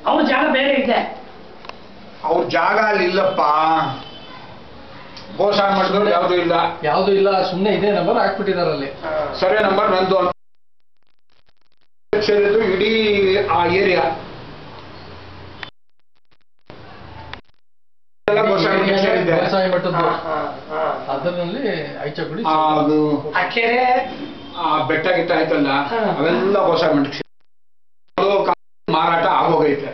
ಅವ್ರ ಜಾಗ ಬೇರೆ ಇದೆ. ಅವ್ರ ಜಾಗ ಅಲ್ಲಿ ಇಲ್ಲಪ್ಪ. ಗೋಸಾಯ ಮಾಡಿದವ್ರು ಯಾವ್ದು ಇಲ್ಲ ಸುಮ್ಮನೆ ಇದೇ ನಂಬರ್ ಹಾಕ್ಬಿಟ್ಟಿದ್ದಾರೆ ಅಲ್ಲಿ. ಸರ್ವೆ ನಂಬರ್ ನಂದು ಸೇರಿದ್ದು ಇಡೀ ಆ ಏರಿಯಾ ವ್ಯವಸಾಯ ಮಟ್ಟದ್ದು ಅದರಲ್ಲಿ ಐಚಗುಡಿ ಅದು ಬೆಟ್ಟ ಗಿಟ್ಟ ಆಯ್ತಲ್ಲ ಅವೆಲ್ಲ ಗೋಸಾಯ ಮಟ್ಟಕ್ಕೆ ಮಾರಾಟ ಆಗೋಗೈತೆ.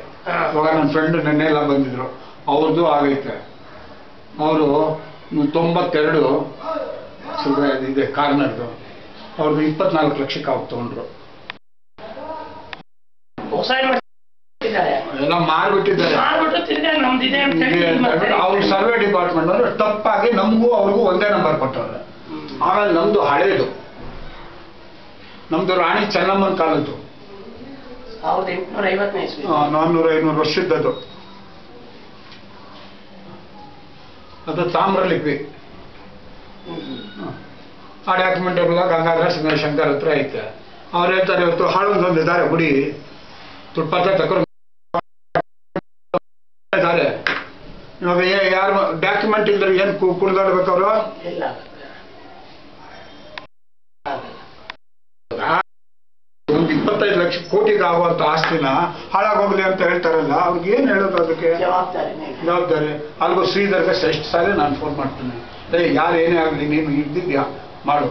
ಇವಾಗ ನನ್ನ ಫ್ರೆಂಡ್ ನೆನ್ನೆಲ್ಲ ಬಂದಿದ್ರು, ಅವ್ರದ್ದು ಆಗೈತೆ. ಅವರು 92 ಇದೆ ಕಾರ್ನರ್ದು, ಅವ್ರದ್ದು 24 ಲಕ್ಷಕ್ಕೆ ಅವ್ರು ತಗೊಂಡ್ರು. ಎಲ್ಲ ಮಾರ್ಬಿಟ್ಟಿದ್ದಾರೆ. ಅವ್ರು ಸರ್ವೆ ಡಿಪಾರ್ಟ್ಮೆಂಟ್ ಅಂದ್ರೆ ತಪ್ಪಾಗಿ ನಮಗೂ ಅವ್ರಿಗೂ ಒಂದೇ ನಂಬರ್ ಕೊಟ್ಟವ್ರೆ. ಆಮೇಲೆ ನಮ್ದು ಹಳೇದು, ನಮ್ದು ರಾಣಿ ಚೆನ್ನಮ್ಮನ ಕಾಲದ್ದು, 400-500 ವರ್ಷದ್ದು. ಅದು ತಾಮ್ರ ಲಿಪಿ. ಆ ಡಾಕ್ಯುಮೆಂಟ್ ಎಲ್ಲ ಗಂಗಾಧರ ಶಂಕರ್ ಹತ್ರ ಐತೆ. ಅವ್ರು ಹೇಳ್ತಾರೆ ಇವತ್ತು ಹಾಳೊಂದಿದ್ದಾರೆ ಗುಡಿ, ತುಪ್ಪತ್ತ ತಕೊಂಡು ಇದ್ದಾರೆ. ಇವಾಗ ಯಾರು ಡಾಕ್ಯುಮೆಂಟ್ ಇಲ್ದ್ರೆ ಏನ್ ಕುಡ್ದಾಡ್ಬೇಕವ್ರು? ಒಂದು 25 ಲಕ್ಷ ಕೋಟಿಗೆ ಆಗುವಂತ ಆಸ್ತಿನ ಹಾಳಾಗೋಗ್ಲಿ ಅಂತ ಹೇಳ್ತಾರಲ್ಲ, ಅವ್ರಿಗೆ ಏನ್ ಹೇಳೋದು? ಅದಕ್ಕೆ ಜವಾಬ್ದಾರಿ. ಅಲ್ಗೋ ಶ್ರೀಧರ್ಗೆ ಎಷ್ಟು ಸಾರಿ ನಾನು ಫೋನ್ ಮಾಡ್ತೀನಿ, ಯಾರು ಏನೇ ಆಗಲಿ ನೀನು ಇದ್ದಿದ್ಯಾ ಮಾಡು.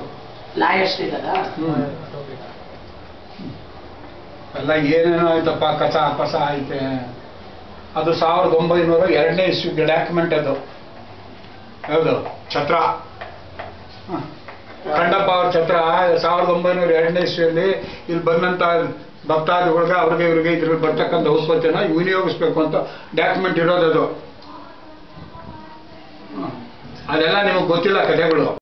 ಎಲ್ಲ ಏನೇನೋ ಆಯ್ತಪ್ಪ, ಕಸ ಪಸ ಐತೆ. ಅದು 1902ನೇ ಇಸ್ವಿಗೆ ಡಾಕ್ಯುಮೆಂಟ್. ಅದು ಯಾವುದು ಛತ್ರ, ಖಂಡಪ್ಪ ಅವ್ರ ಛತ್ರ 1902ನೇ ಇಸ್ವಿಯಲ್ಲಿ ಇಲ್ಲಿ ಬಂದಂತ ಭಕ್ತಾದಿಗಳಿಗೆ ಅವ್ರಿಗೆ ಇವ್ರಿಗೆ ಇದ್ರಲ್ಲಿ ಬರ್ತಕ್ಕಂಥ ಔಷಧಿನ ವಿನಿಯೋಗಿಸ್ಬೇಕು ಅಂತ ಡಾಕ್ಯುಮೆಂಟ್ ಇರೋದದು. ಅದೆಲ್ಲ ನಿಮಗೆ ಗೊತ್ತಿಲ್ಲ ಕಥೆಗಳು.